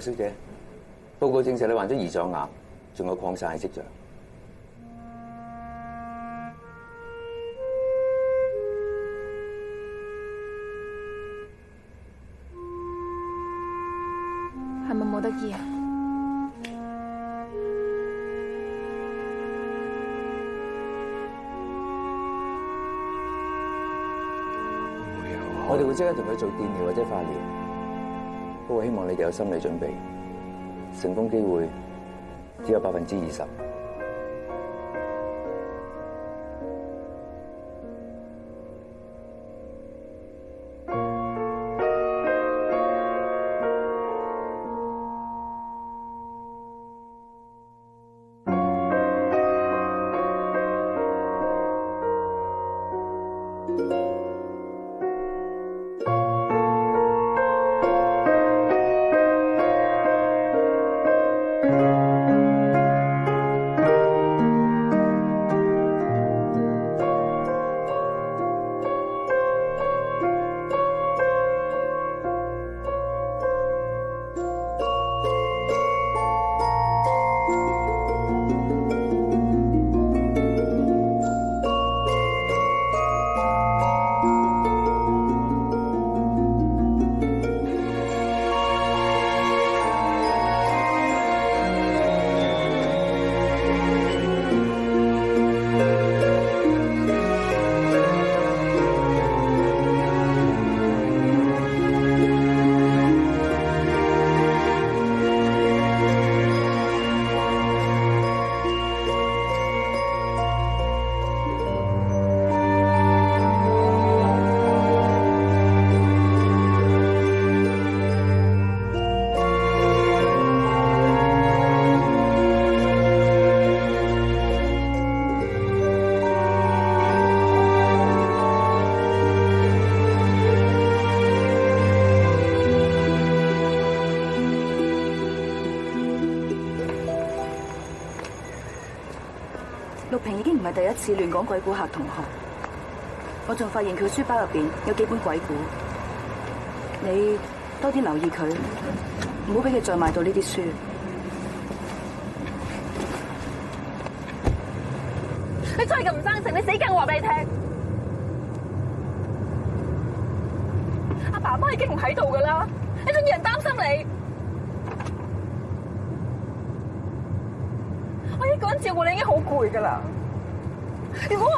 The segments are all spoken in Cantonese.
小姐，報告證實你患咗胰臟癌，仲有擴散嘅跡象。係咪冇得醫啊？我哋會即刻同佢做電療或者化療，不過希望你哋有心理準備，成功機會只有20%。陸平已經唔係第一次亂講鬼故嚇同學，我仲發現佢書包入邊有幾本鬼故，你多啲留意佢，唔好俾佢再買到呢啲書。你再咁唔生性，你死梗！我話俾你聽，阿爸媽已經唔喺度噶啦，你仲要人擔心你？我一個人照顧你已經好攰噶啦，如果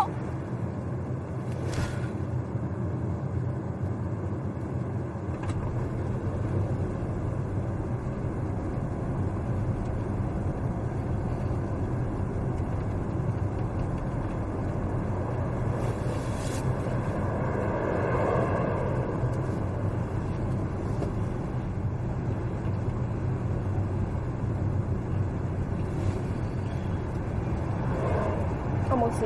我冇事。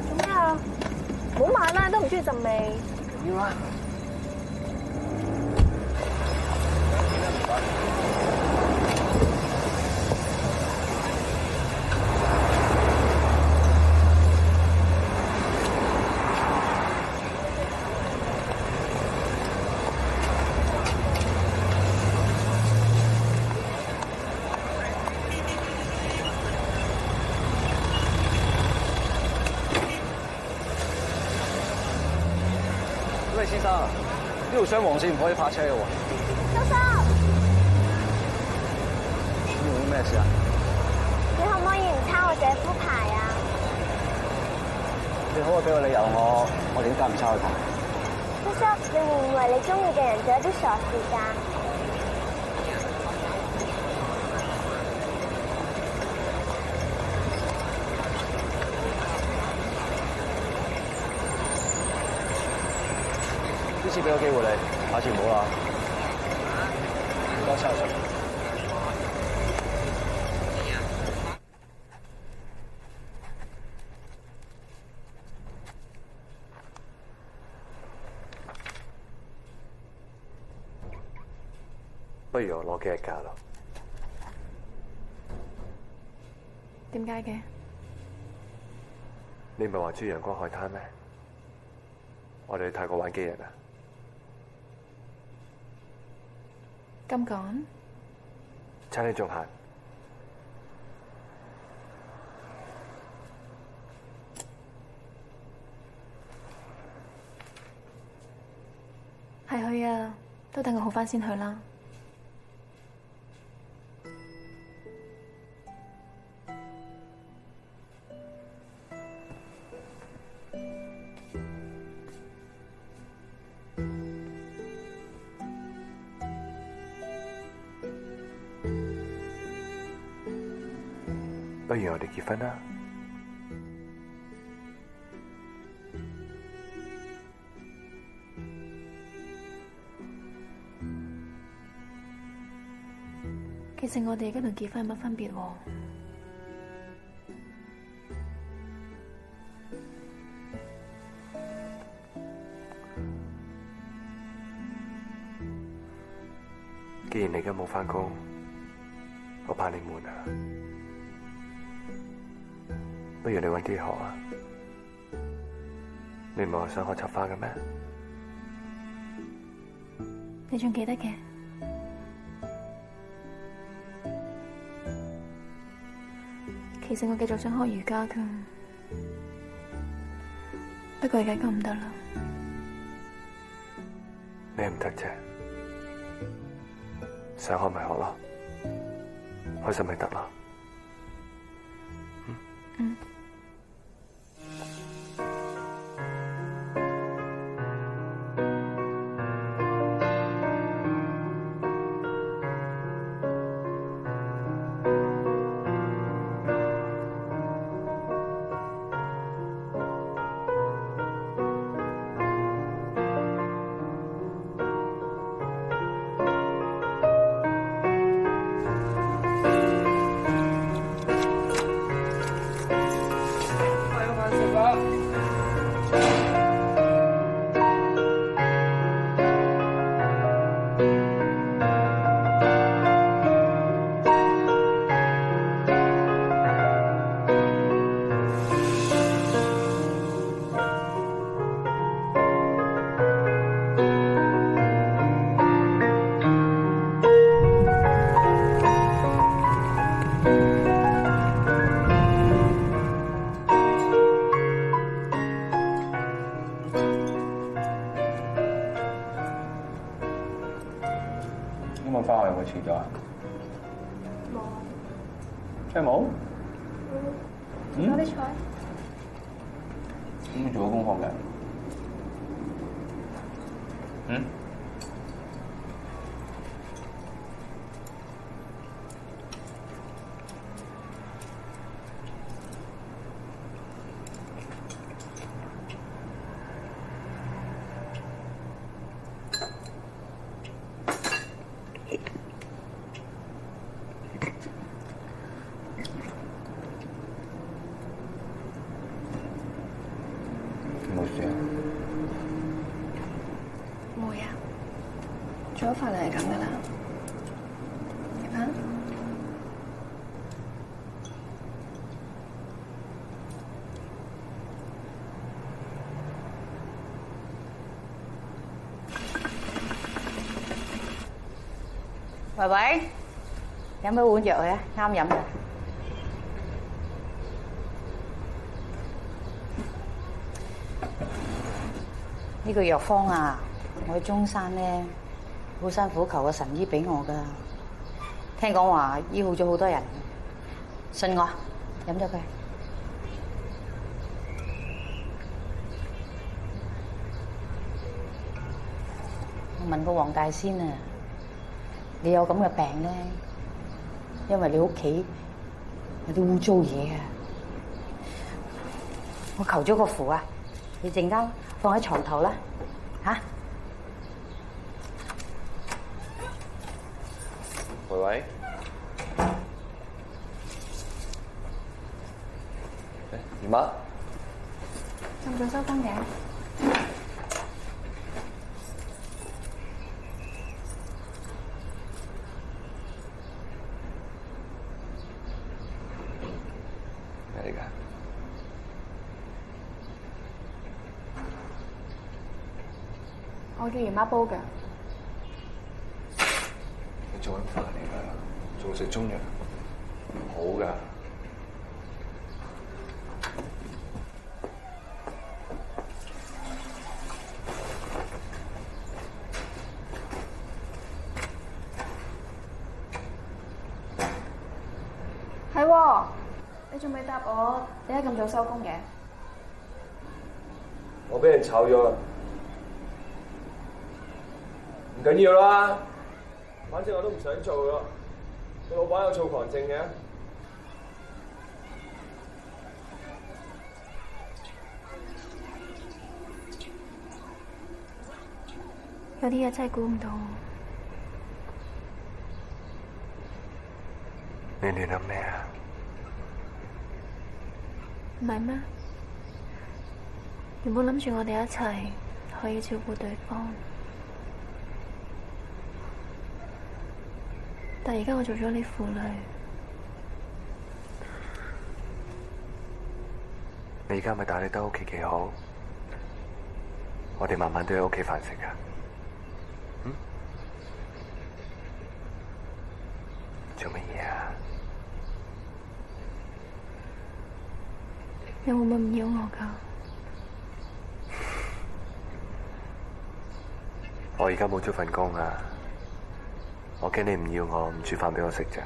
做咩啊？唔好買啦，都唔中意陣味。要啊！喂，先生，呢條雙黃線唔可以泊車嘅喎。叔叔，你做咩事啊？你可唔可以唔抄我姐夫牌啊？你可唔可以俾個理由我點解唔抄佢牌？叔叔，你會唔會為你中意嘅人做一啲傻事㗎？呢次俾個機會你，下次唔好啦。多謝晒。不如我攞幾日假咯。點解嘅？你唔係話中意陽光海灘咩？我哋去泰國玩幾日啊？咁趕？趁你仲閒。係去啊，都等我好返先去啦。不如我哋結婚啦！其實我哋而家同結婚有乜分別喎？既然你而家冇返工，我怕你悶啊，不如你搵啲學啊！你唔係話想學插花嘅咩？你仲記得嘅？其實我繼續想學瑜伽㗎，不過而家咁唔得啦。咩唔得啫？想學咪學咯，開心咪得咯。嗯。咁我翻學有冇遲咗啊？冇。真係冇？攞啲菜。咁你做咗功課嘅？嗯？冇事啊？冇呀，做咗飯就係咁噶啦。點啊？喂喂，飲杯碗藥去啊，啱飲㗎。呢個藥方啊，我喺中山咧，好辛苦求個神醫俾我噶。聽講話醫好咗好多人，信我，飲咗佢。我問過黃大仙啊，你有咁嘅病咧，因為你屋企有啲污糟嘢啊。我求咗個符啊，你陣間放喺床頭啦，嚇！喂喂，姨媽，咁早收工嘅？我叫姨媽煲㗎。你做緊飯嚟㗎，仲食中藥，唔好㗎。係喎，你仲未答我，點解咁早收工嘅？我俾人炒咗啦，唔緊要啦，反正我都唔想做咯。個老闆有躁狂症嘅。有啲嘢真係估唔到。你亂諗咩啊？唔係咩？原本諗住我哋一齊可以照顧對方，但而家我做咗你婦女。你而家咪打理得屋企幾好？我哋晚晚都有屋企飯食㗎。做乜嘢啊？你會唔會唔要我㗎？我而家冇咗份工啊！我驚你唔要我，唔煮飯俾我食咋。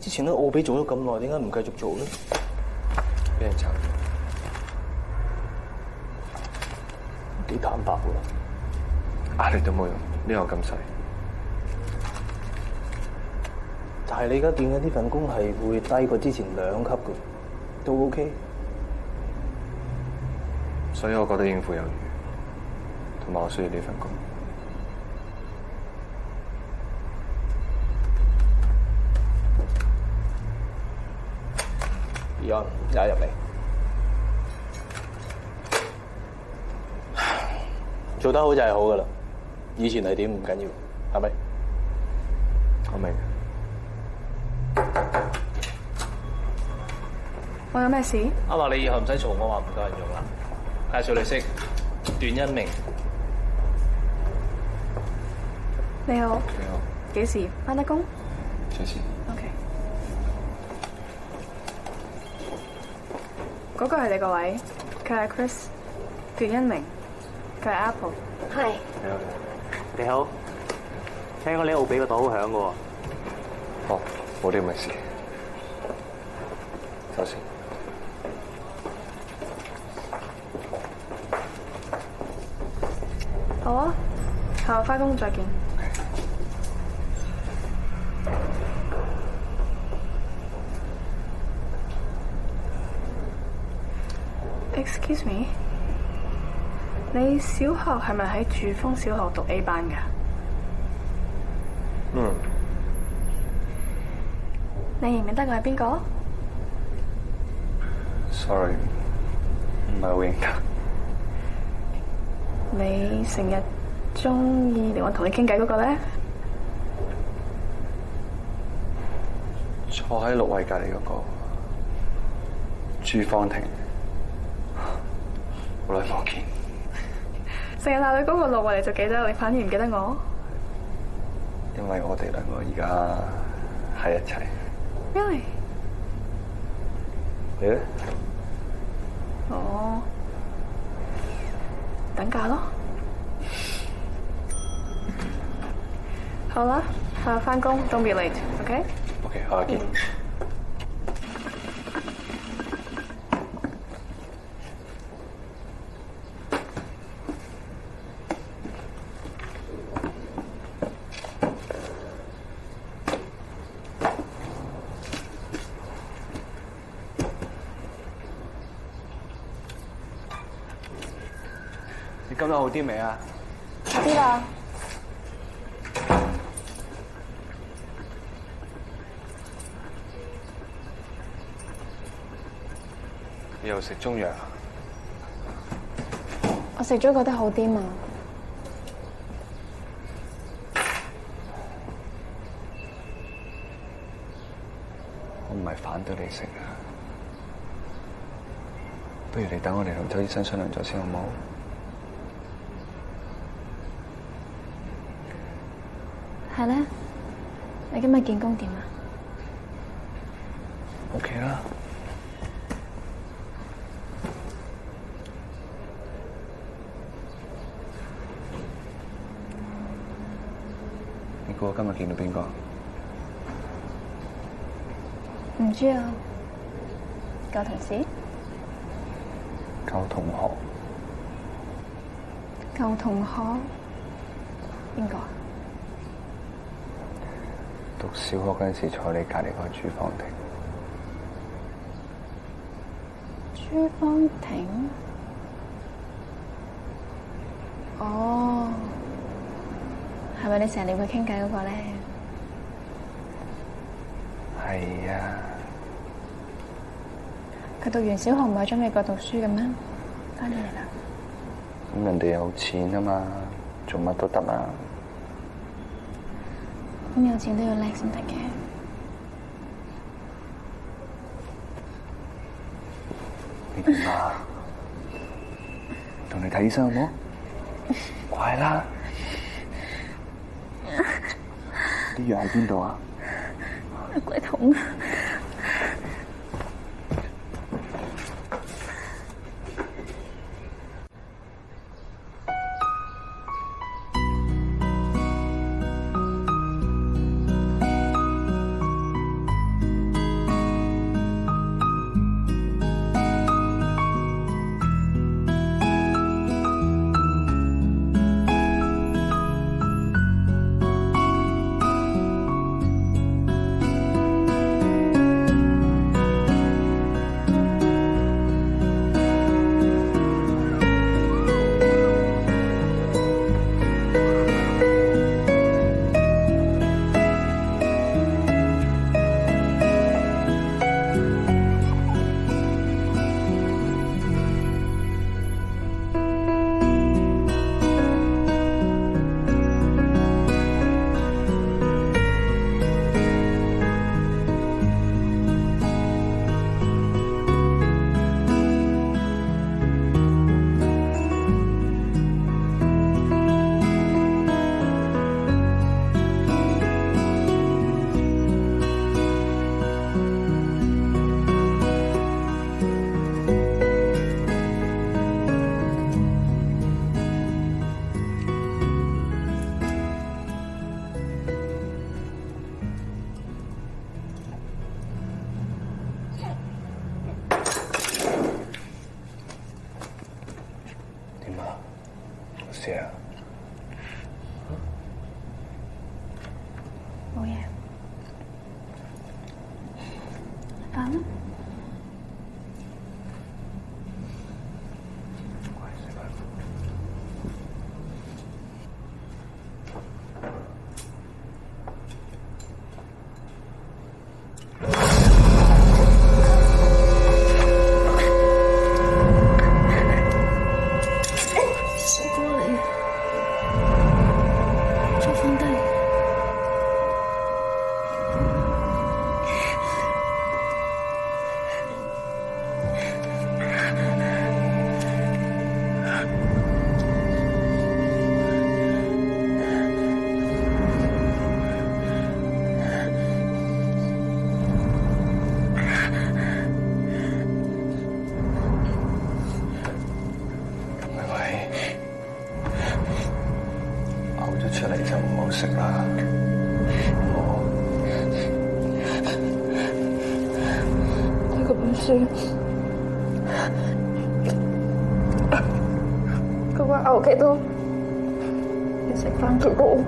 之前喺奧比做咗咁耐，點解唔繼續做咧？俾人炒咗，幾坦白喎！壓力都冇用，呢個咁細。但係你而家見緊呢份工係會低過之前2級嘅，都 OK。所以我覺得應付有餘，同埋我需要呢份工。踩入嚟，做得好就係好噶啦。以前係點唔緊要，係咪？我明。我有咩事？阿華，你以後唔使嘈我話唔夠人用啦。介紹你識段恩明。你好。你好。幾時返得工？隨時。OK。嗰個係你個位，佢係 Chris， 段恩明，佢係 Apple。係。你好，聽講你奧比個朵好響嘅喎。哦，冇啲咁嘅事。收線。好啊，下午返工再見。Excuse me， 你小學係咪喺駐豐小學讀 A 班㗎？嗯。你認唔認得我係邊個 Sorry， 唔係好認得。你成日鍾意嚟我同你傾偈嗰個咧？坐喺6位隔離嗰個朱芳婷。好耐冇見，成日鬧你嗰個6位你就記得，你反而唔記得我？因為我哋2個而家喺一齊。Really？ 你咧？我等價咯。好啦，返工 ，don't be late，OK？ OK， 好，見。你今日好啲未啊？好啲啦。你又食中藥？我食咗覺得好啲嘛。我唔係反對你食啊，不如你等我哋同周醫生商量咗先好唔好？係咧，你今日見工點啊 ？OK 啦。你估我今日見到邊個？唔知啊，舊同事？舊同學。舊同學？邊個啊？讀小學嗰陣時坐你隔離個朱芳婷。朱芳婷？哦，係咪你成日會傾偈嗰個咧？係啊。佢讀完小學唔係去咗美國讀書嘅咩？翻咗嚟啦。咁人哋有錢啊嘛，做乜都得啊。咁有錢都要叻先得嘅。你點啊？同你睇醫生好冇？快啦！啲藥喺邊度啊？櫃桶。冇嘢，飯啦。出嚟就唔好食啦。書，嗰個牛頸都要食翻佢煲。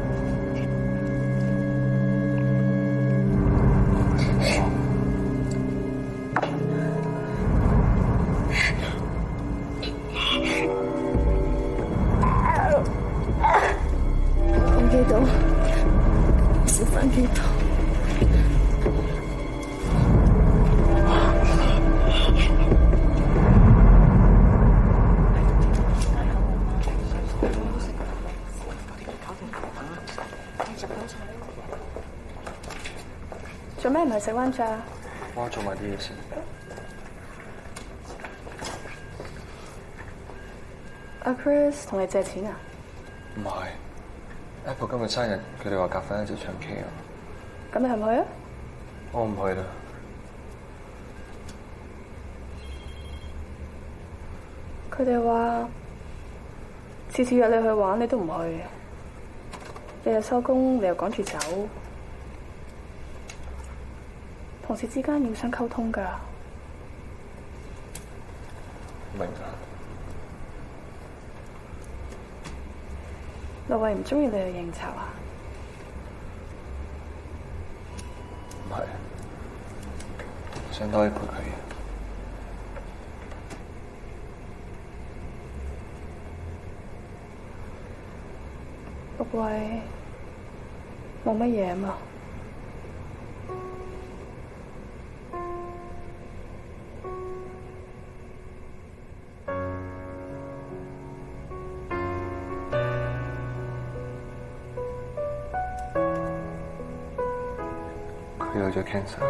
做咩唔係食 lunch 啊？我做埋啲嘢先。阿 Chris 同你借錢啊？唔係 ，Apple 今日生日，佢哋話夾翻一齊唱 K 啊。咁你去唔去啊？我唔去啦。佢哋話次次約你去玩，你都唔去。日日收工，你又趕住走。同事之間要互相溝通㗎。明啊。劉慧唔中意你去應酬啊？唔係，想多啲陪佢。陸慧冇乜嘢嘛？佢有咗 cancer。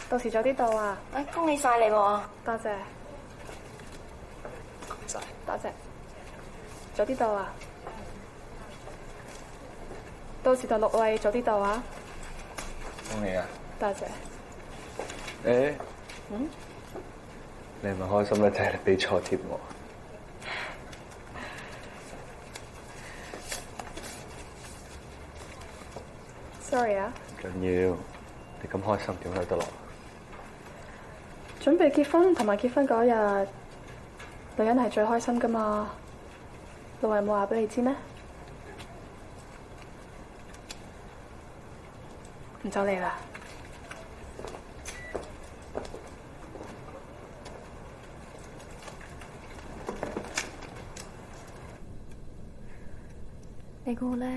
到時早啲到啊！恭喜晒你喎！多謝，恭喜晒！多謝，早啲到啊！到時同陸慧早啲到啊！恭喜啊！多謝。誒，你係咪開心咧？睇你俾錯貼我。Sorry 啊！唔緊要，你咁開心點去得落？準備結婚同埋結婚嗰日，女人係最開心噶嘛？陸慧冇話俾你知咩？唔走你啦！你估咧？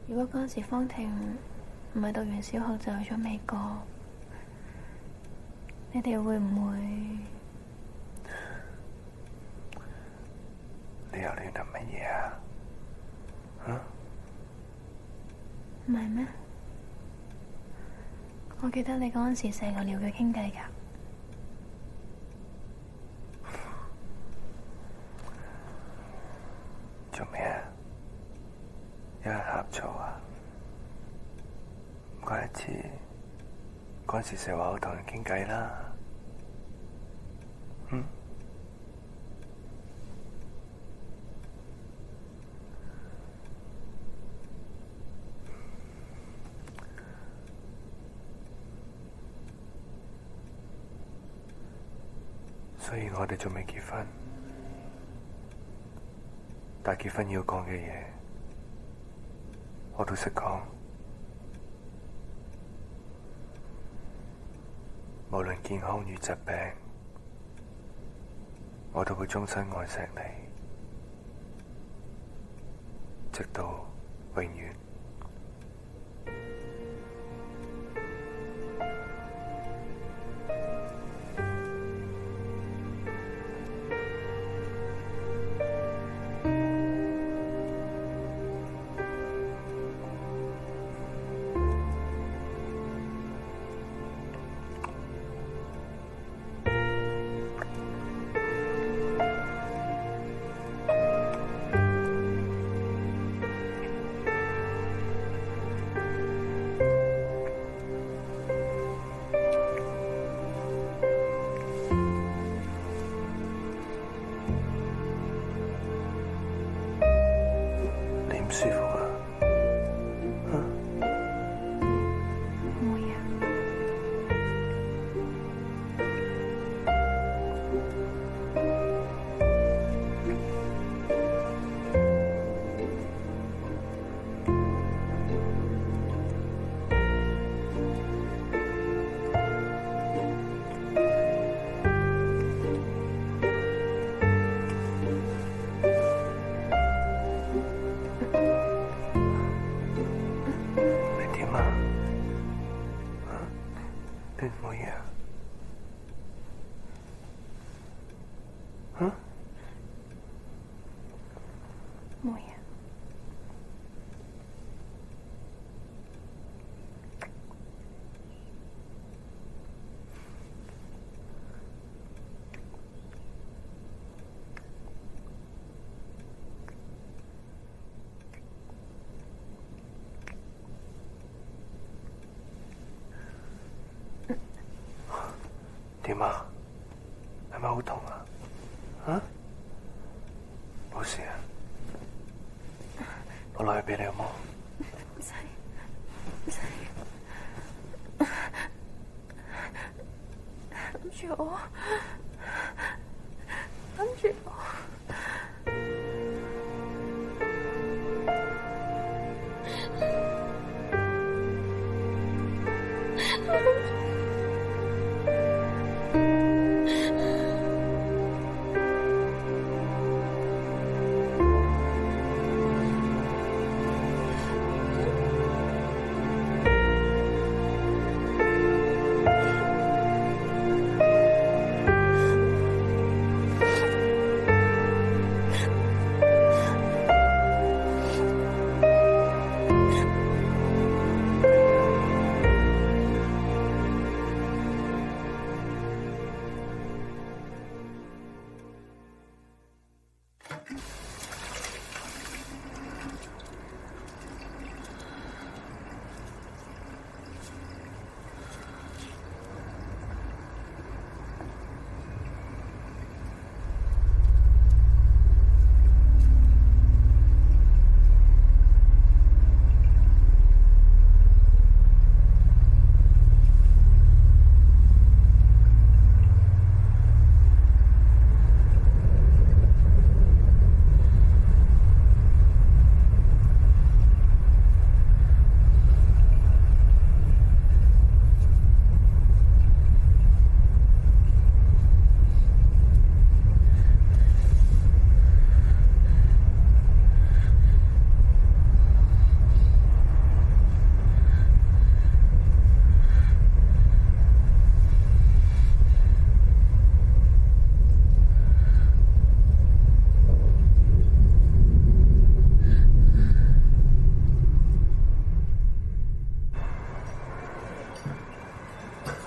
如果嗰時方婷唔係讀完小學就去咗美國，你哋會唔會？你又亂諗乜嘢啊？唔係咩？我記得你嗰陣時成日撩佢傾偈㗎。做咩啊？有人呷醋啊？唔怪得之，嗰陣時成日話好同人傾偈啦。所以我哋仲未結婚，但結婚要講嘅嘢，我都識講。無論健康與疾病，我都會終身愛錫你，直到永遠。冇嘢啊？嚇？冇嘢。點啊？係咪好痛啊？嚇？冇事啊？我攞去俾你好冇？唔使，唔使。諗住我，諗住我。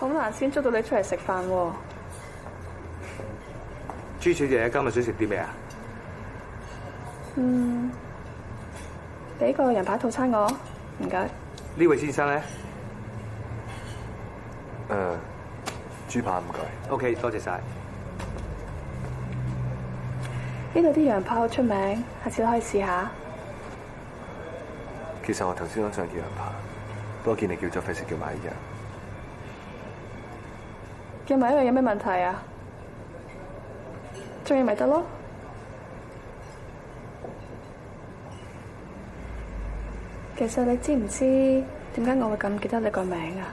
好難先捉到你出嚟食飯喎。朱小姐今日想食啲咩啊？俾個人扒套餐我，唔該。呢位先生咧？豬扒唔該。OK， 多謝晒。呢度啲羊扒好出名，下次都可以試下。其實我頭先都想叫羊扒，不過見你叫咗，費事叫埋一樣。叫埋一樣有咩問題啊？中意咪得咯。其實你知唔知點解我會咁記得你個名啊？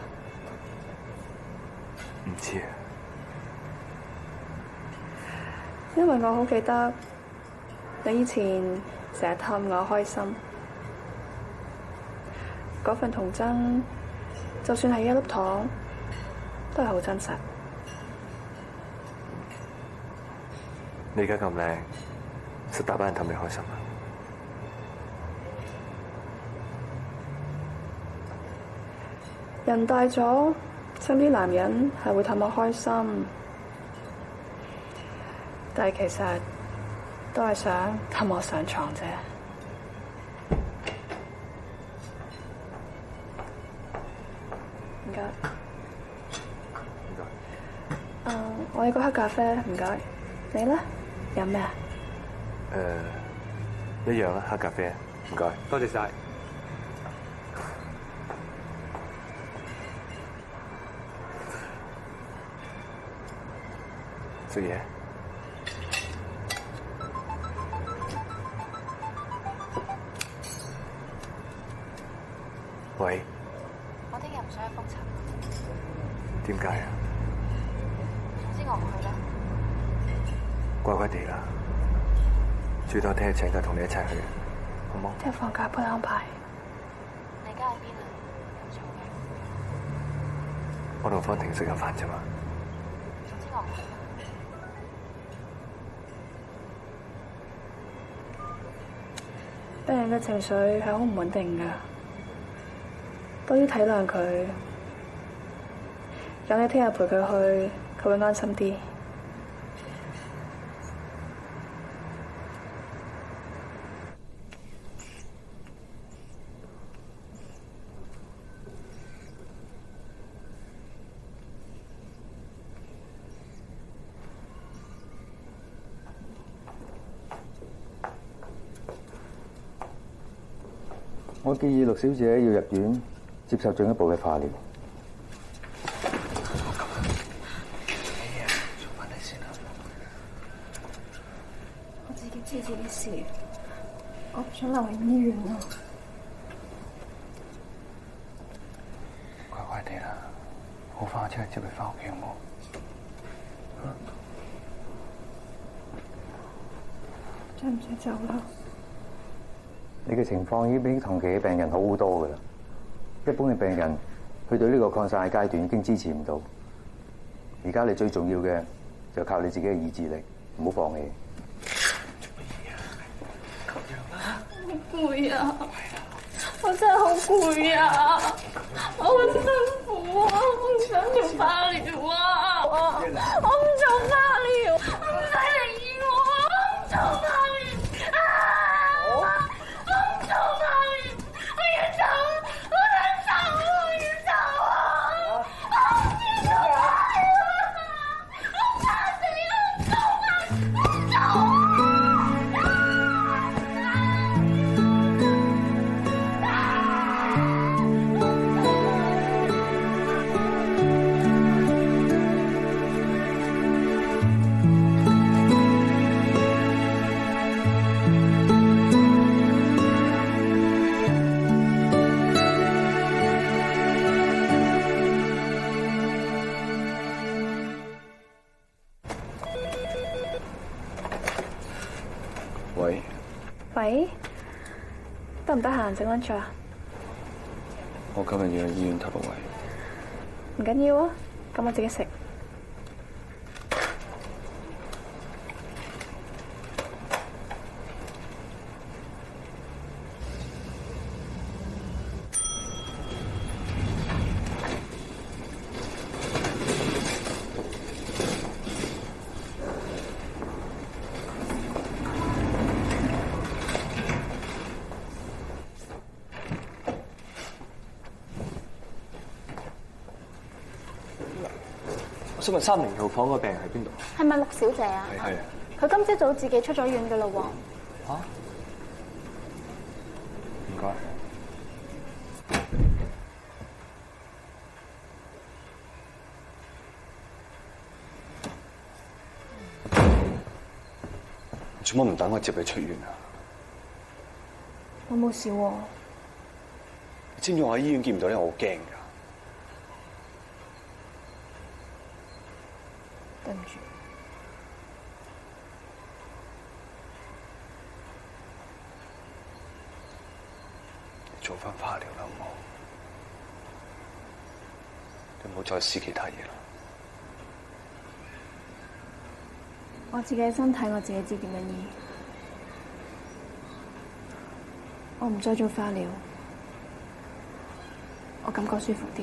唔知啊。因為我好記得你以前成日氹我開心，嗰份童真，就算係一粒糖，都係好真實。你而家咁靚，實大班人氹你開心啊！人大咗，身邊男人係會氹我開心，但係其實都係想氹我上床啫。唔該。唔該。我要個黑咖啡，唔該。你咧？飲咩啊？一樣啦，黑咖啡，唔該。多謝晒。食嘢。喂。我聽日唔想去復診。點解啊？總之我唔去啦。乖乖地啦，最多聽日請假同你一齊去，好冇？聽日放假幫你安排。你而家喺邊啊？咁早我同方婷食緊飯啫嘛。病人嘅情緒係好唔穩定㗎，多啲體諒佢，有你聽日陪佢去，佢會安心啲。我建議陸小姐要入院接受進一步嘅化療。做翻你先啦。我自己知自己事，我唔想留喺醫院啊。乖乖地啦，好翻即係接佢翻屋企好冇？使唔使走啦？你嘅情況已經比同期嘅病人好好多㗎啦。一般嘅病人去到呢個擴散嘅階段已經支持唔到。而家你最重要嘅就靠你自己嘅意志力，唔好放棄。好攰啊！我真係好攰啊！我好辛苦啊！我唔想做化療啊！我唔做化療，唔使嚟醫我啊！我唔做化療啊！我唔做化療，我要走，我想走，我要走啊！我唔要做化療啊！我怕死啊！我唔做啊！喂，得唔得閒食 lunch 啊？我今日要去醫院頭個位。唔緊要啊，咁我自己食。我想問3零號房個病人喺邊度？係咪陸小姐啊？係啊。佢今朝早自己出咗院㗎咯喎。嚇？唔該。做乜唔等我接你出院啊？我冇事喎。你知唔知我喺醫院見唔到你，我好驚㗎。對唔住。做翻化療啦，好冇？你唔好再試其他嘢啦。我自己嘅身體，我自己知點樣醫。我唔再做化療，我感覺舒服啲。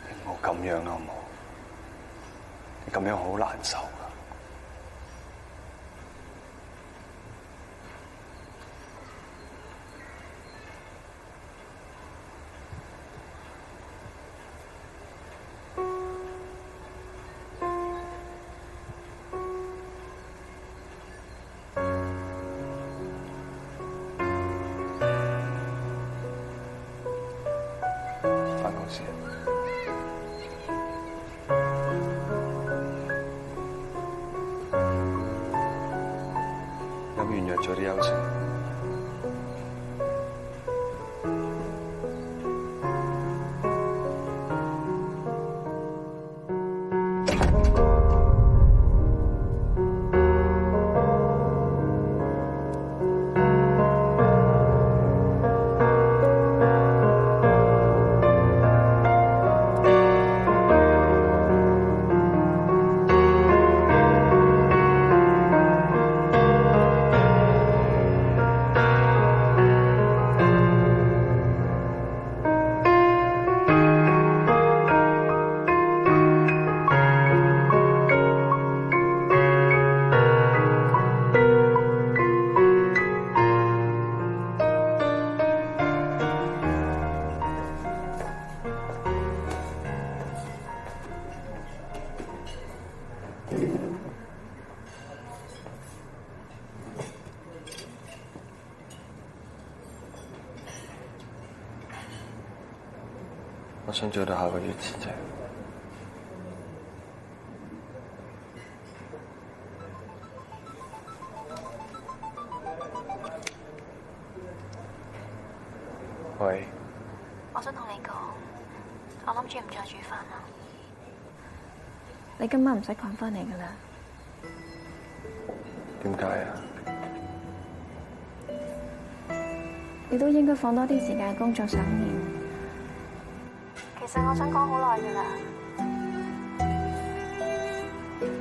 你唔好咁樣啦，好冇？你咁樣好難受㗎。返公司。飲完藥早啲休息。我想做到下個月辭職。喂，我想同你講，我諗住唔再煮飯啦。你今晚唔使趕返嚟㗎啦。點解啊？你都應該放多啲時間工作上面。其實我想講好耐㗎啦，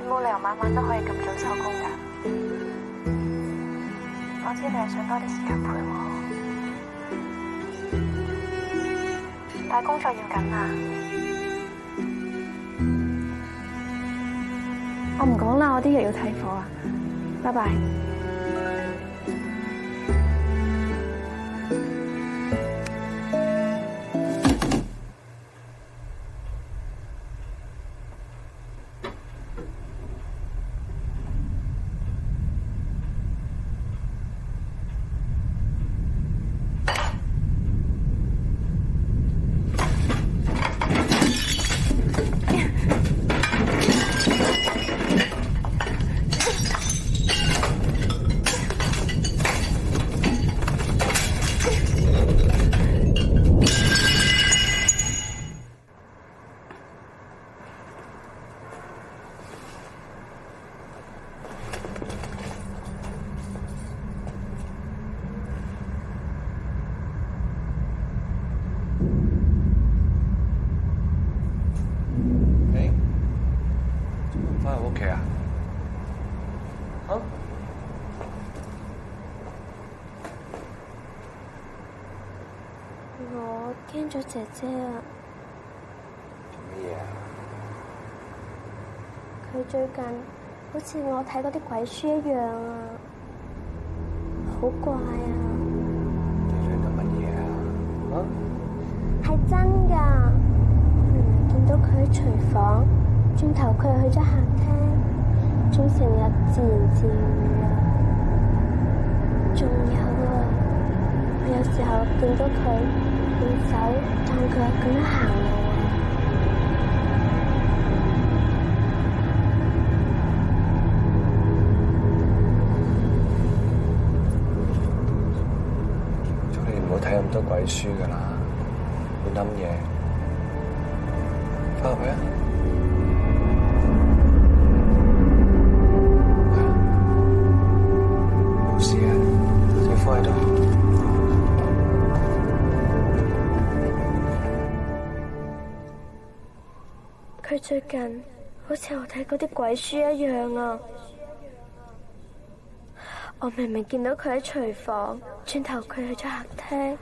冇理由晚晚都可以咁早收工㗎。我知你係想多啲時間陪我。但係工作要緊啊！我唔講啦，我啲藥要睇火啊！拜拜。翻去屋企啊？啊？我驚咗姐姐啊！做乜嘢啊？佢最近好似我睇嗰啲鬼書一樣啊，好怪啊！你諗緊乜嘢啊？啊？係真㗎，明明見到佢喺廚房，轉頭佢又去咗客廳，仲成日自言自語啊！仲有啊，我有時候見到佢用手當腳咁樣行路啊！叫你唔好睇咁多鬼書㗎啦，要諗嘢。翻入去啊！冇事啊，姐夫喺度。佢最近好似我睇嗰啲鬼書一樣啊！我明明見到佢喺廚房，轉頭佢去咗客廳。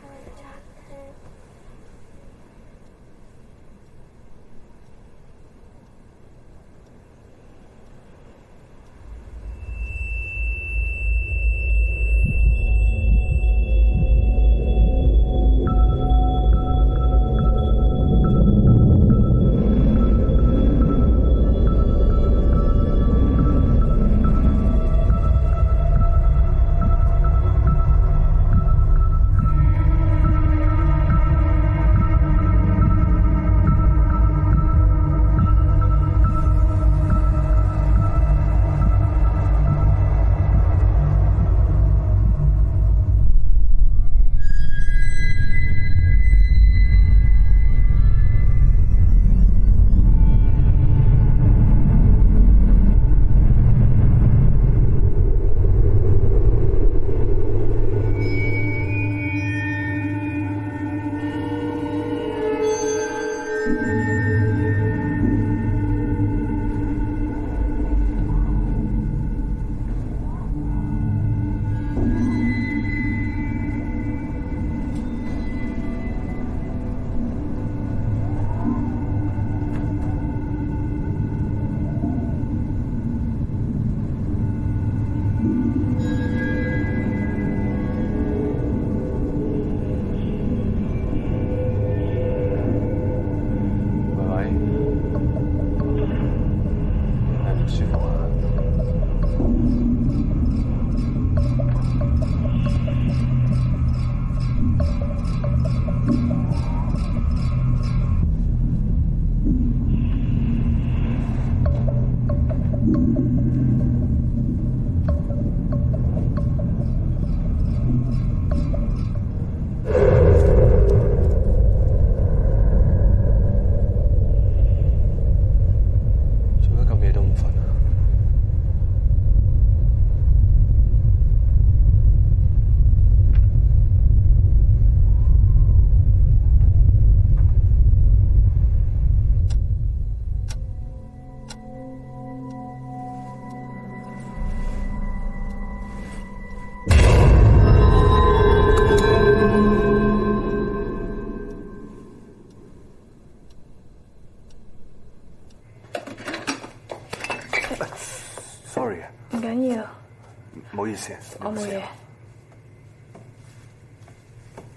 意思，我冇嘢。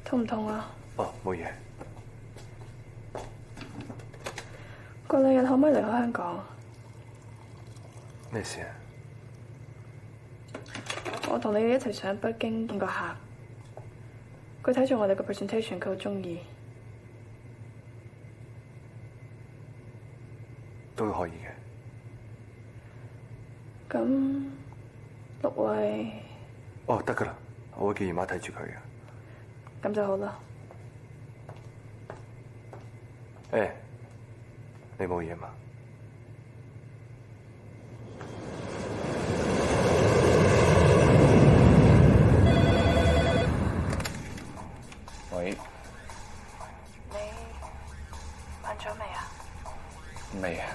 痛唔痛啊？哦，冇嘢。過兩日可唔可以離開香港？咩事啊？我同你哋一齊上北京見個客，佢睇咗我哋個 presentation，佢好鍾意。都可以嘅。咁6位？哦，得㗎啦，我會叫姨媽睇住佢嘅。咁就好啦。誒，你冇嘢嘛？喂。你瞓咗未啊？未啊。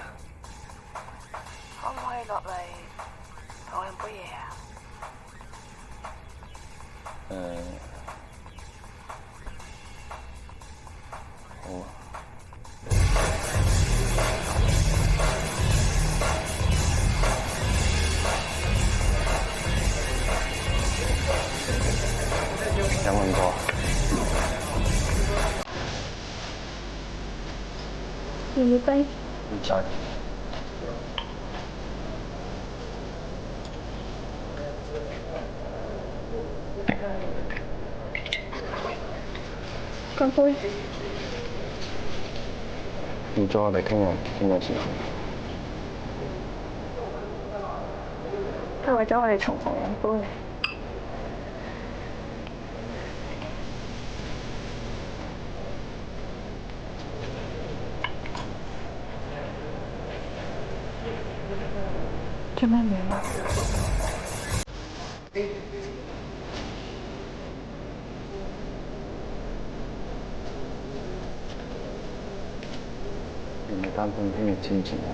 可唔可以落嚟同我飲杯嘢啊？好啊。有冇咁多？要唔要杯？唔使。乾杯。唔咗，我哋聽日先。係為咗我哋重逢飲杯。做咩名啊？你咪擔心聽日錢錢啊？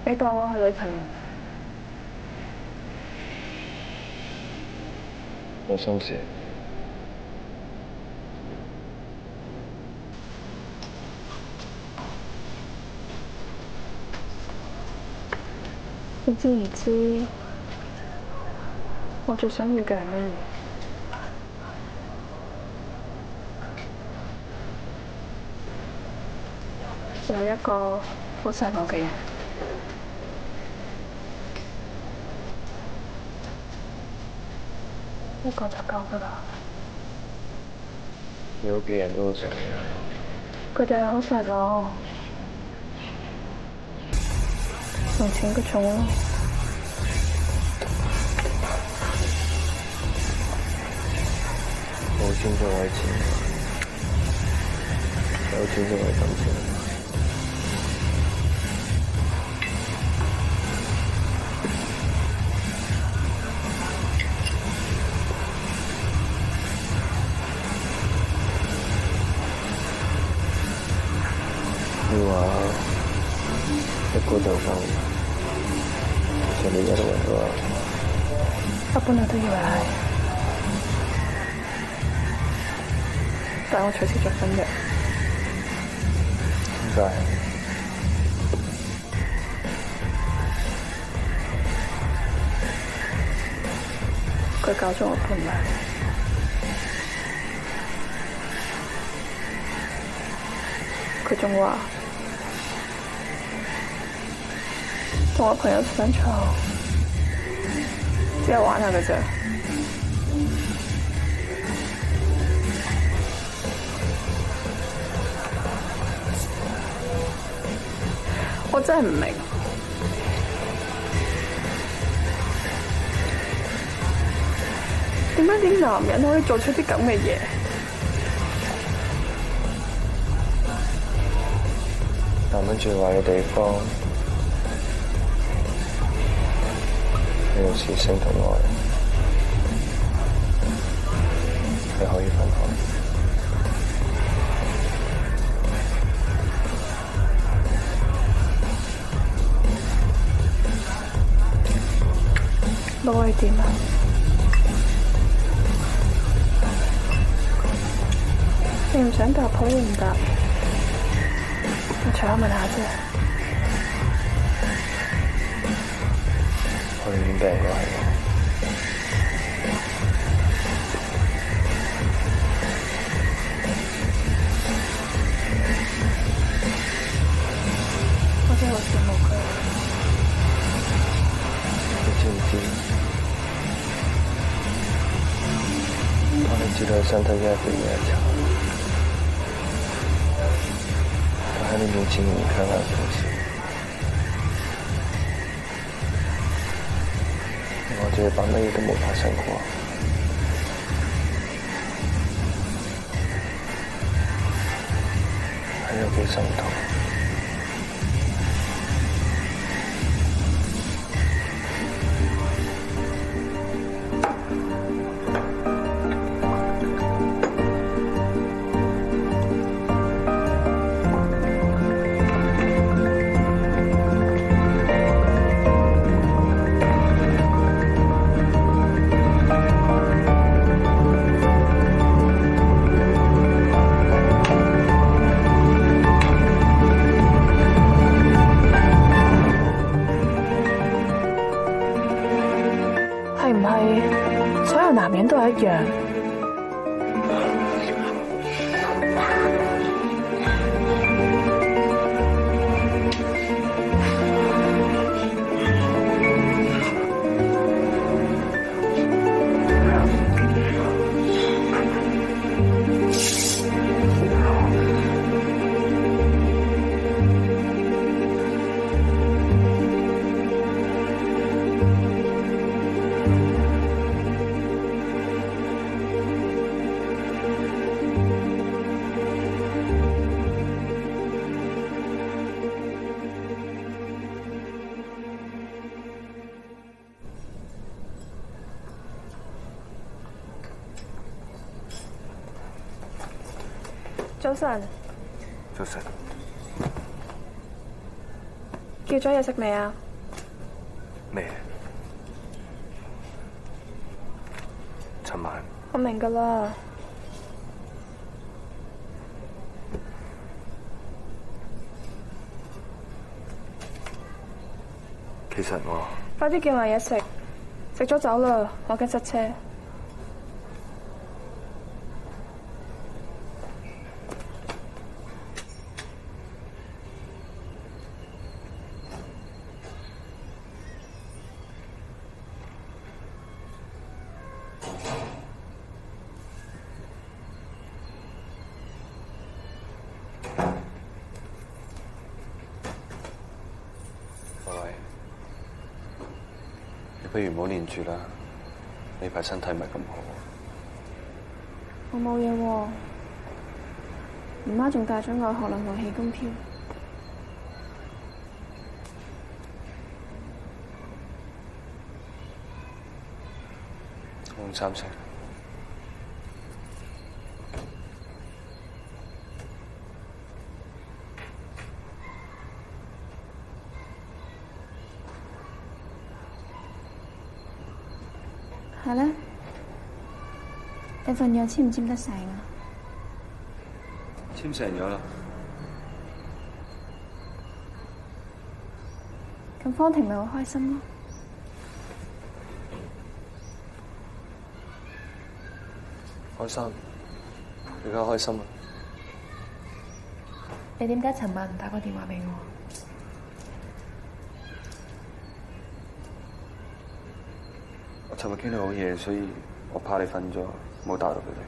你當我係女朋友？我心事。你知唔知我最想要嘅係咩嘢？有一個好錫我嘅人。一個就夠㗎啦。你屋企人都好錫你啊？佢哋係好錫我，用錢嗰種咯。冇錢就係錢，有錢就係感情。你話一個就夠，其實你一個人都話，我本來都以為係，但我取消咗婚約。點解？佢搞咗我伴侶。佢仲話同我朋友上床，只係玩下嘅啫。我真係唔明，點解啲男人可以做出啲咁嘅嘢？男人最壞嘅地方，你有時性同愛係可以分開。老係點啊？你唔想答可以唔答？我隨口問下啫。我寧願病過係我。我真係好羨慕佢。你知唔知？當你知道身體越嚟越差，但喺你面前仍然強顏歡笑，我就係扮乜嘢都冇發生過，係有幾心痛。係唔係所有男人都係一樣？早晨。早晨。叫咗嘢食未啊？未。尋晚。我明㗎啦。其實我快啲叫埋嘢食，食咗走啦，我驚塞車。不如唔好連住啦，呢排身體唔係咁好。我冇嘢喎，姨媽仲帶咗我學兩套氣功添。我用3成。係咧，你份藥簽唔簽得成啊？簽成咗啦。咁方婷咪好開心咯。開心，而家開心啊！你點解尋晚唔打個電話俾我？我尋日傾到好夜，所以我怕你瞓咗，冇打到佢哋。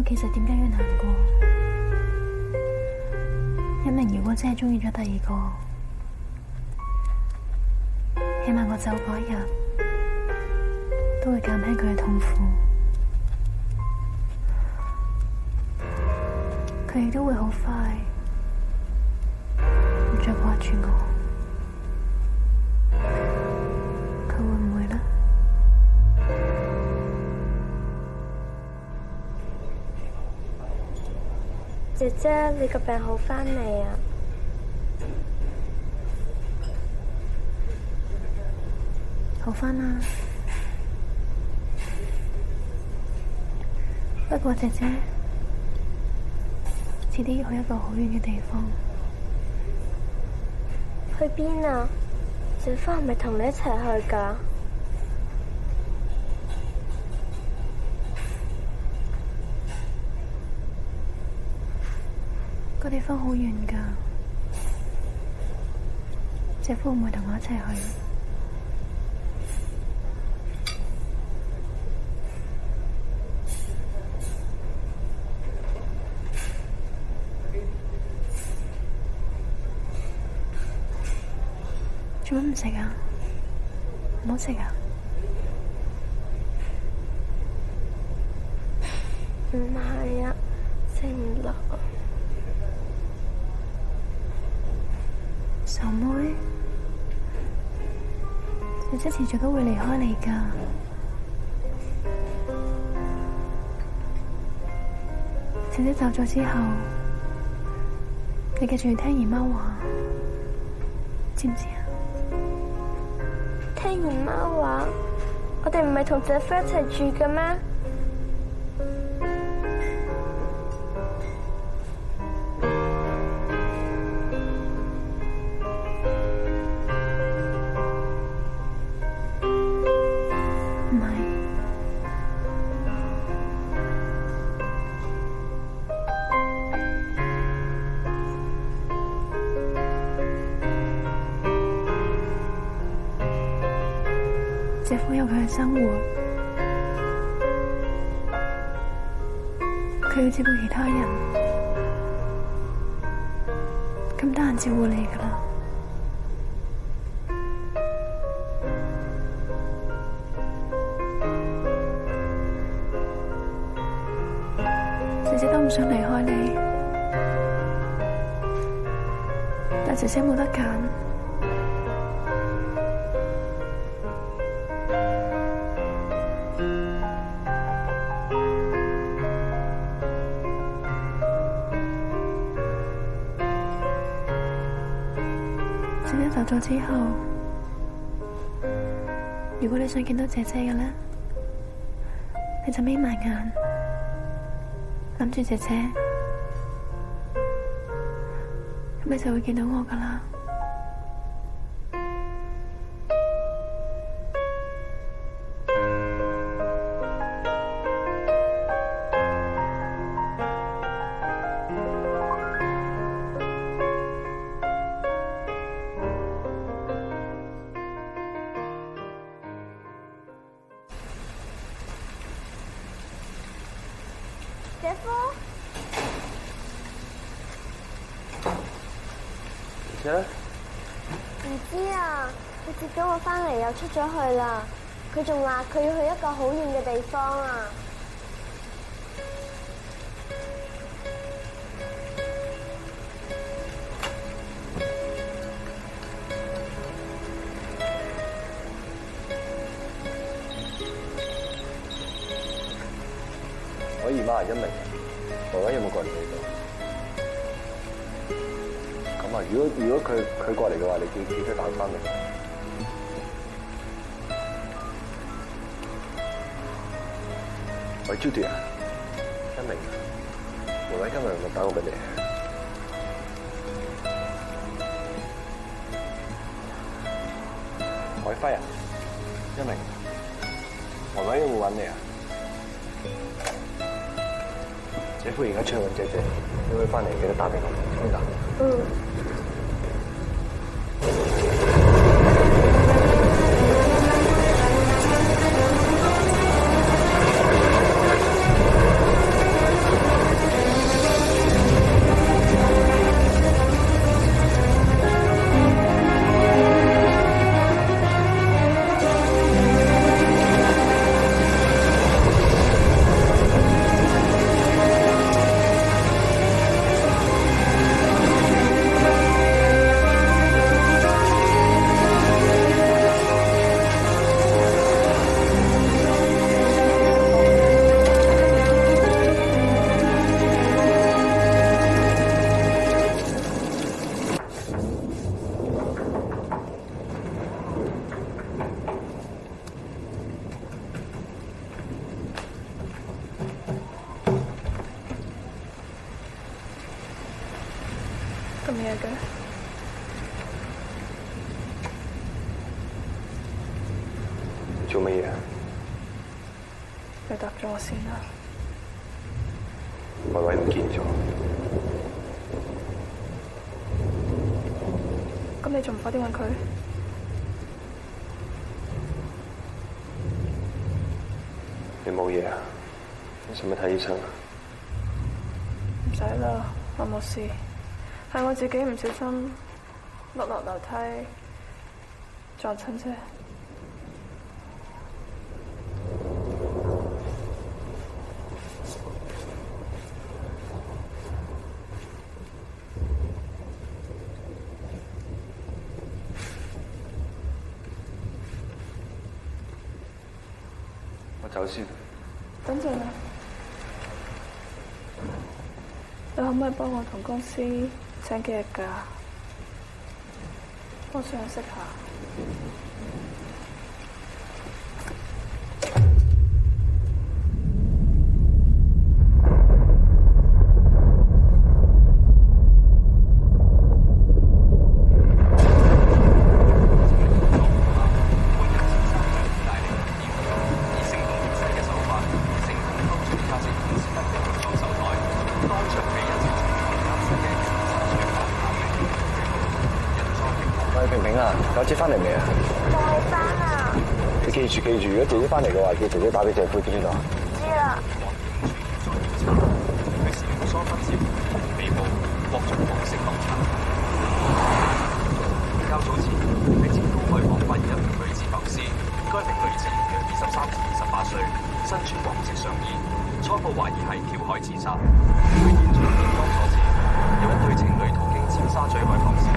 夫其實點解要難過？一鳴如果真係中意咗第二個，起碼我走嗰一日都會減輕佢嘅痛苦，佢亦都會好快唔再掛住我。佢會唔會呢？姐姐，你個病好返未啊？好返啦。不過姐姐，遲啲要去一個好遠嘅地方。去邊啊？姐夫係咪同你一齊去㗎？個地方好遠㗎，姐夫會唔會同我一齊去？做乜唔食啊？唔好食啊？唔係啊，食唔落。傻妹，姐姐遲早都會離開你㗎。姐姐走咗之後，你記住要聽姨媽話，知唔知啊？聽姨媽話，我哋唔係同姐夫一齊住嘅咩？姐夫有佢嘅生活，佢要照顧其他人，咁得閒照顧你㗎啦。姐姐都唔想離開你，但姐姐冇得揀。姐姐走咗之後，如果你想見到姐姐嘅咧，你就眯埋眼，諗住姐姐，咁你就會見到我噶啦。姐夫，姐姐，唔知啊，佢接咗我返嚟又出咗去啦。佢仲話佢要去一個好遠嘅地方啊。我姨媽係一鳴，爸爸有冇過嚟呢度？咁啊，如果佢過嚟嘅話，你記得打返嚟。喂 ，Judy 啊，一鳴，爸爸今日有冇打過俾你？海輝啊，一鳴，爸爸有冇揾你啊？姐夫而家出去揾姐姐，你會翻嚟記得打俾我，得唔得？嗯。嘢嘅？做乜嘢啊？你答咗我先啦。偉偉唔見咗。咁你仲唔快啲揾佢？你冇嘢啊？你使唔使睇醫生啊？唔使啦，我冇事，係我自己唔小心落樓梯撞親啫。我走先。等陣啊！你可唔可以幫我同公司請幾日假？我想識下。有姐翻嚟未啊？未翻啊！你記住，如果姐姐翻嚟嘅話，叫姐姐打俾謝佩知邊度？知啦。被捕獲准保釋候查。較早前喺前高海旁發現一名女子浮屍，該名女子約23至28歲，身穿黃色上衣，初步懷疑係跳海自殺。據現場警方所知，有一對情侶途經尖沙咀海旁時。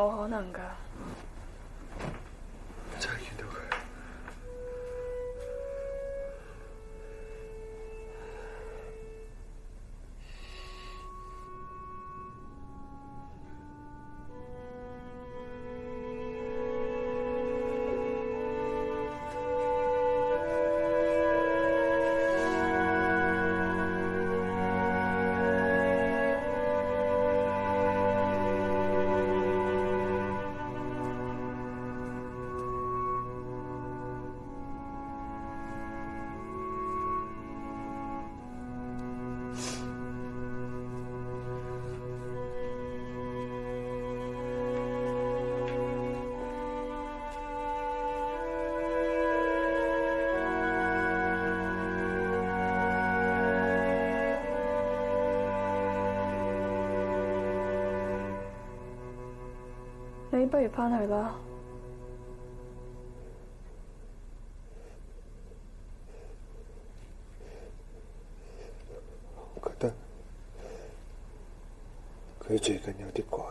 冇可能㗎。真係見到佢。你不如返去啦。我覺得佢最近有啲怪，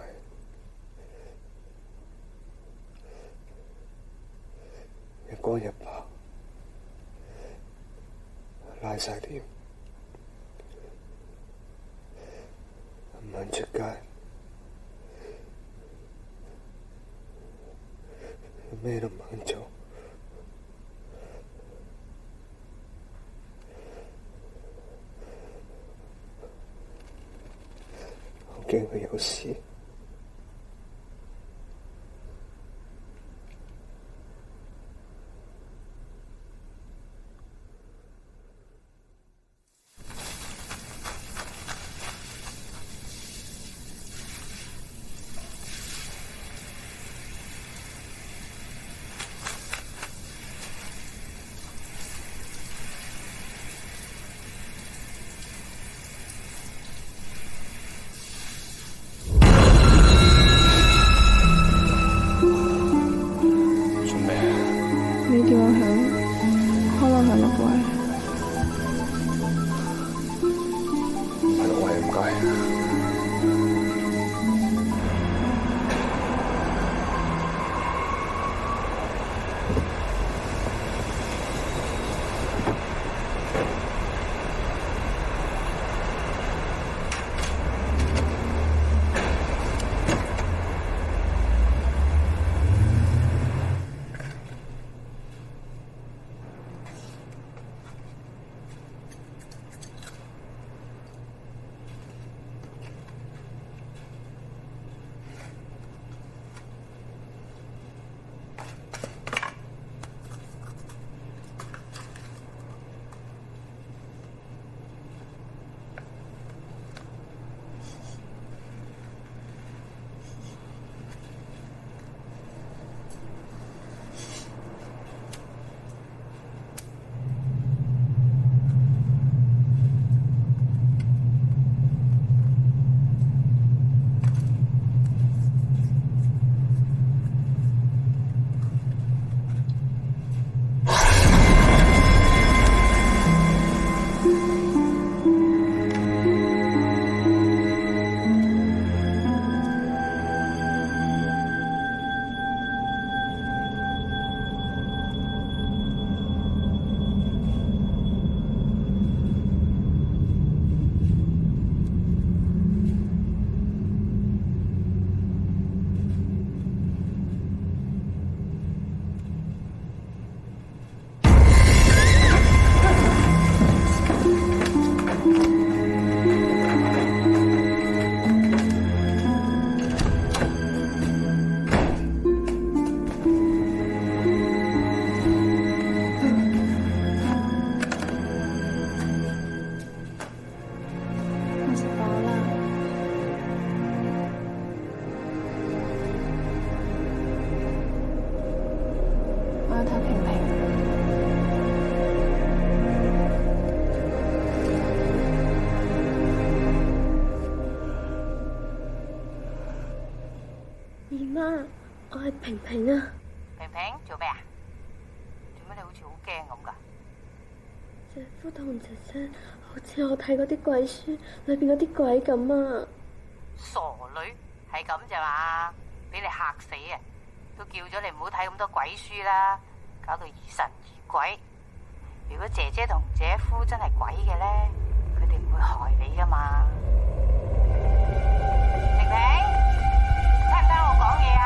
一光一白，拉晒點，唔肯出街。咩都唔肯做，我驚佢有事。平平啊！平平做咩啊？做咩你好似好驚咁噶？姐夫同姐姐好似我睇嗰啲鬼書裏邊嗰啲鬼咁啊！傻女係咁咋嘛？俾你嚇死啊！都叫咗你唔好睇咁多鬼書啦，搞到疑神疑鬼。如果姐姐同姐夫真係鬼嘅咧，佢哋唔會害你噶嘛。婷婷，聽唔聽我講嘢啊？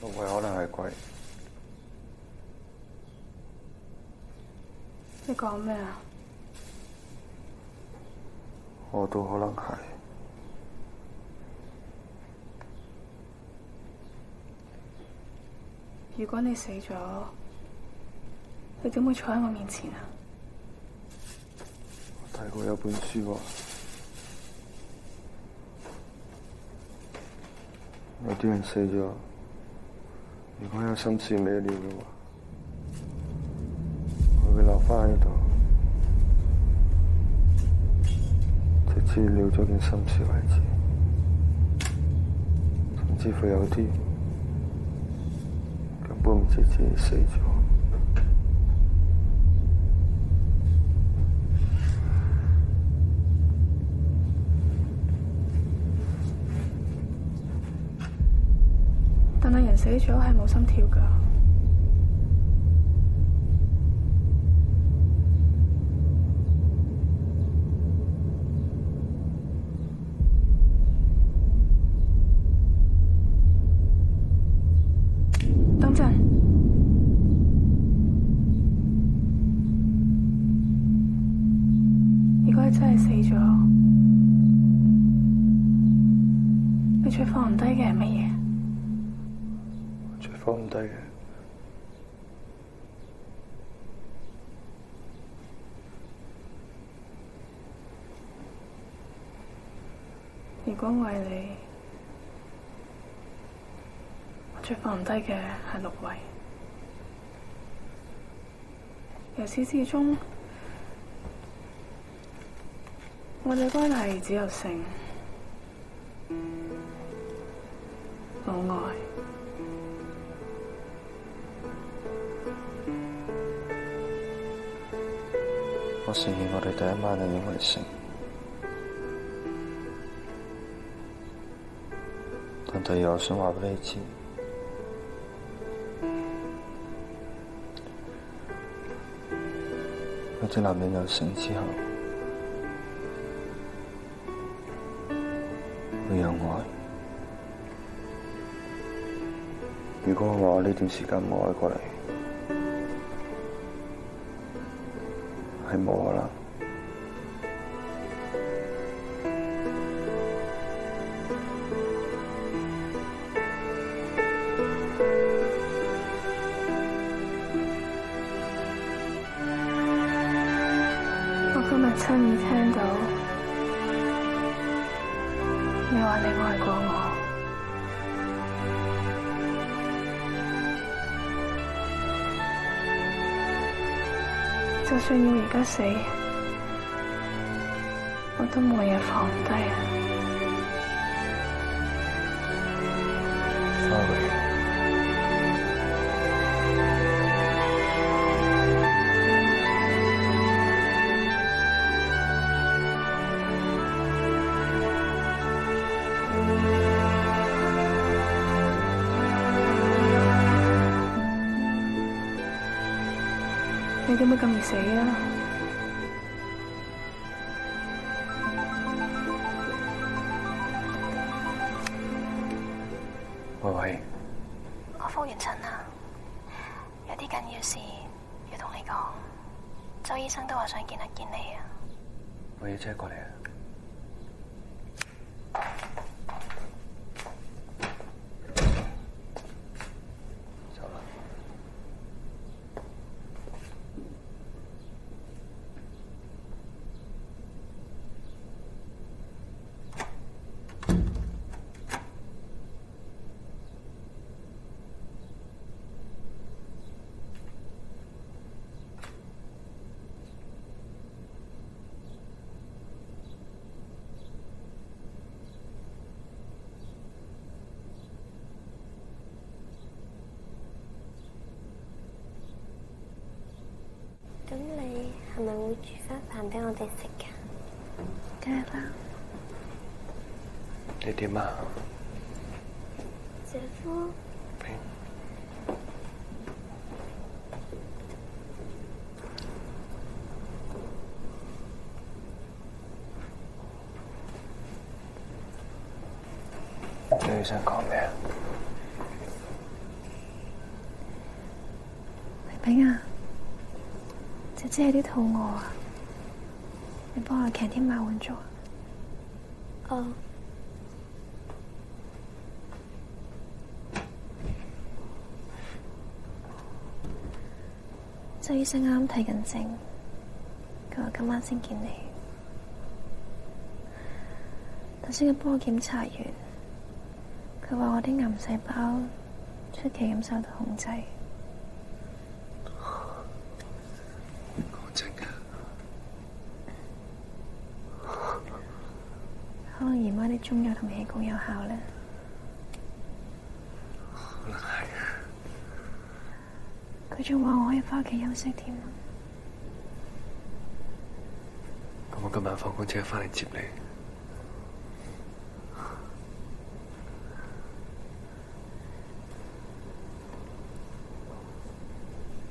六位可能係鬼。你講咩啊？我都可能係。如果你死咗，你點會坐喺我面前啊？我睇過有本書話，有啲人死咗，如果有心事未了嘅話，我會留返喺度，直至了咗件心事為止。甚至乎有啲根本唔知自己死咗。但係人死咗係冇心跳㗎。放唔低嘅。如果為你，我最放唔低嘅係陸偉。由始至終，我哋關係只有性，冇愛。我承認我哋第一晚係因為性，但第二我想話俾你知，有啲男人有性之後會有愛。如果我話呢段時間冇愛過你，係冇可能。我今日親耳聽到你話你愛過我，就算要而家死，我都冇嘢放唔低啊。Sorry。你點解咁易死啊？喂，我覆完診啦，有啲緊要事要同你講。周醫生都話想見一見你啊。我要車過嚟啊！咁你係咪會煮翻飯俾我哋食㗎？梗係啦。你點啊？姐夫。你想講咩啊？黎炳啊！姐姐有啲肚餓啊，你幫我 canteen 買碗粥。哦。周醫生啱啱睇緊症，佢話今晚先見你。頭先佢幫我檢查完，佢話我啲癌細胞出奇咁受到控制。可能姨媽啲中藥同氣功有效咧，可能係。佢仲話我可以返屋企休息添。咁我今晚放工即刻返嚟接你。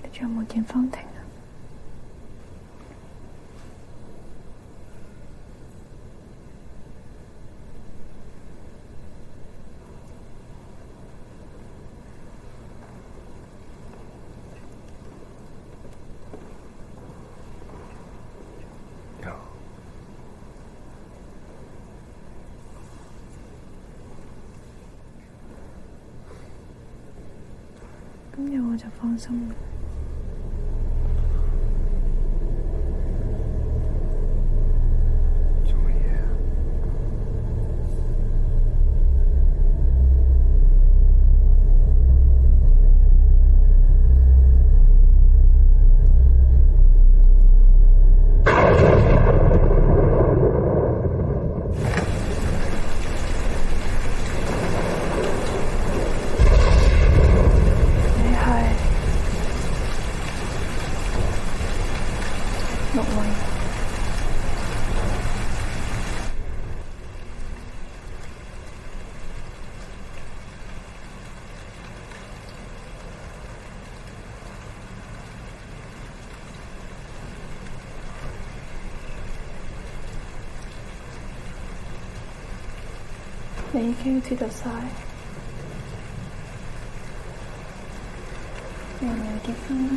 你仲有冇見方婷啊？咁樣我就放心啦。做乜嘢啊？你已經知道晒，你係咪要結婚啦？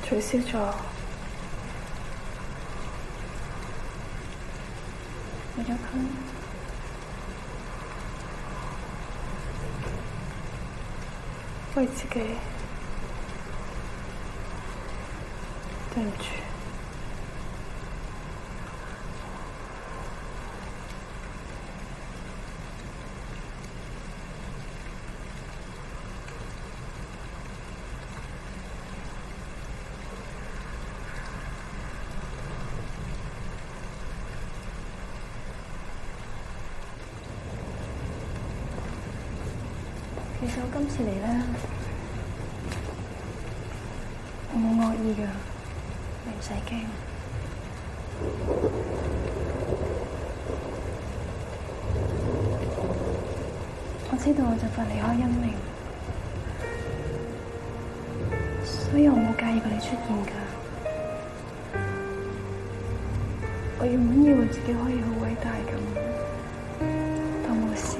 取消咗，為咗佢，為自己。對唔住，其實我今次嚟咧，我冇惡意㗎。你唔使驚，我知道我就快離開恩明，所以我冇介意過你出現㗎。我原本以為自己可以好偉大咁，當冇事。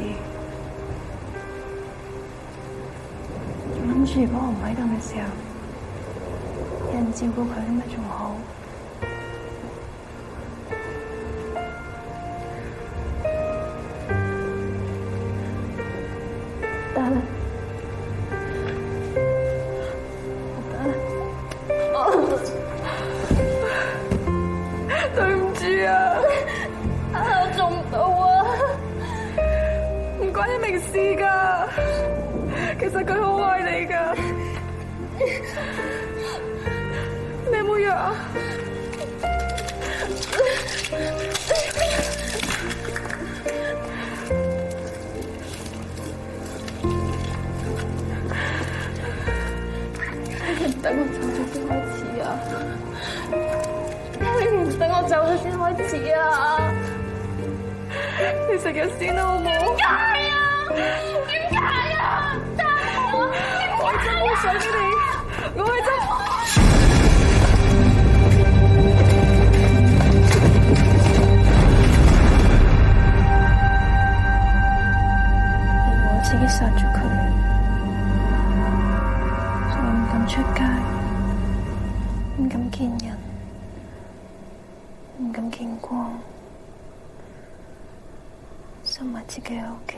我諗住如果我唔喺度嘅時候，有人照顧佢咁咪仲好。得啦，對唔住啊，我做唔到啊，唔關一鳴事㗎，其實佢好愛你㗎。你有冇藥啊？你唔等我走咗先開始啊！你唔等我走咗先開始啊！你食藥先啦，好冇？點解啊？點解啊？我真係想俾你，我係真。自己殺咗佢，所以唔敢出街，唔敢見人，唔敢見光，收埋自己喺屋企。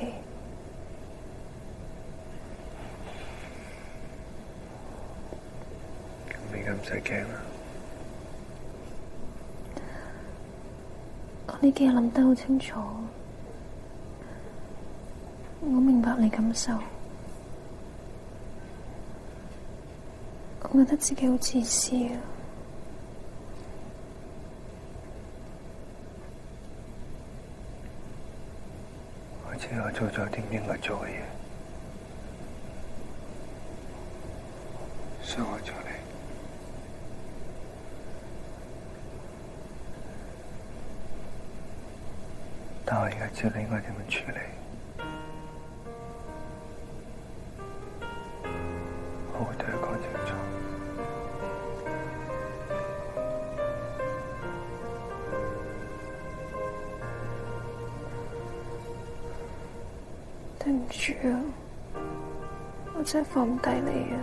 咁你而家唔使驚啦。我呢幾日諗得好清楚。我明白你感受，我覺得自己好自私啊！我知我做咗啲唔應該做嘅嘢，傷害咗你，但我而家知道你應該點樣處理。我會對佢講清楚。對唔住啊，我真係放唔低你啊！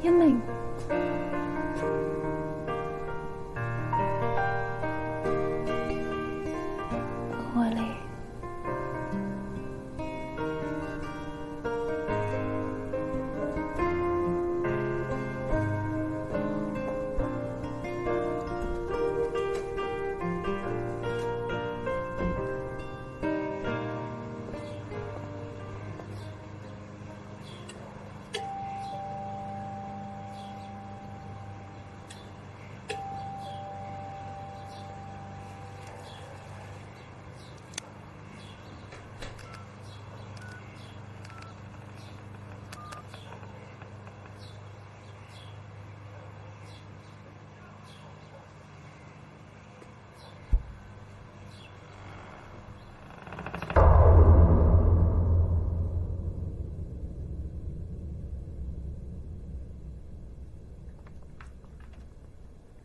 一鳴，我愛你。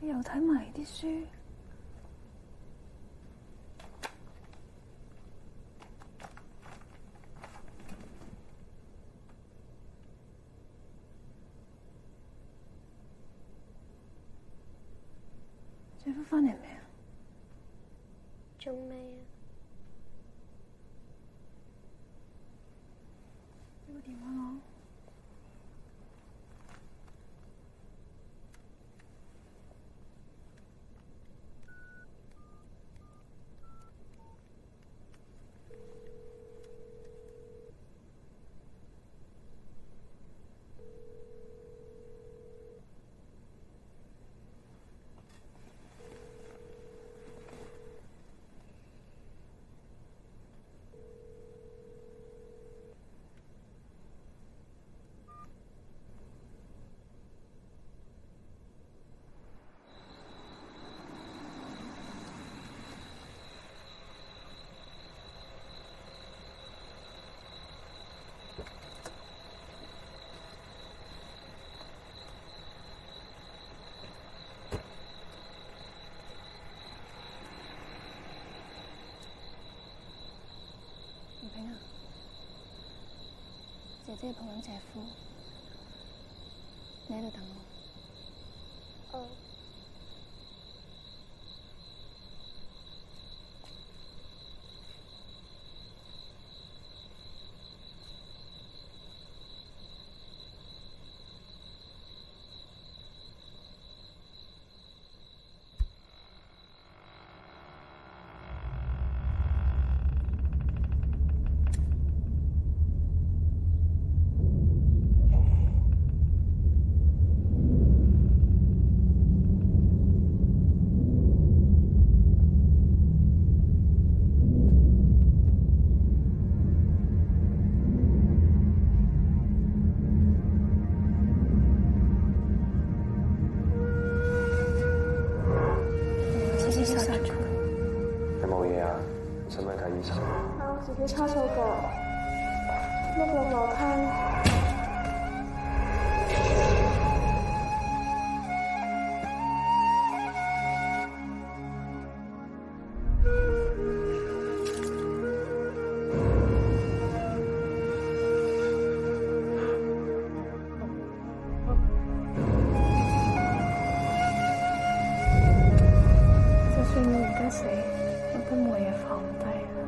又睇埋啲書，姐夫返嚟未啊？仲未啊？俾個電話我。姐姐抱緊姐夫，你喺度等我。哦。有冇嘢啊？使唔使睇醫生？我自己擦手㗎，碌落樓梯。死，我都冇嘢放低啦。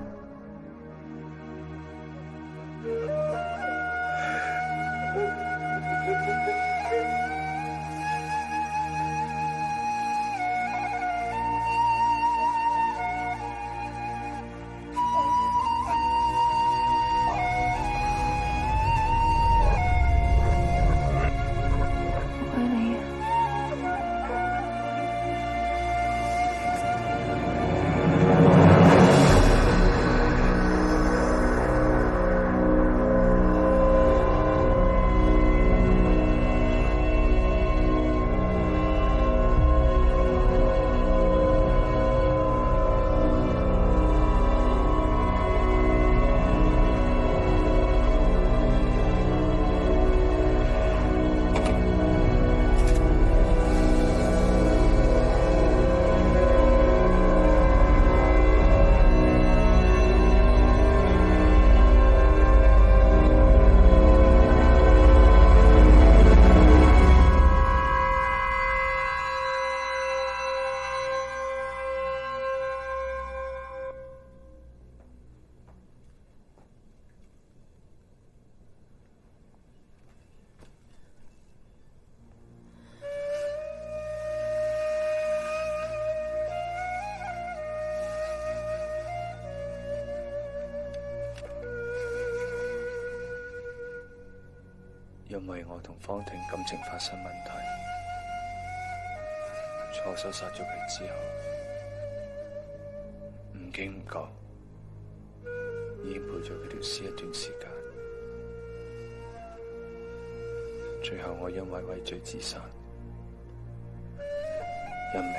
為我同方婷感情發生問題，錯手殺咗佢之後，唔經唔覺已經陪咗佢條屍一段時間，最後我因為畏罪自殺，一命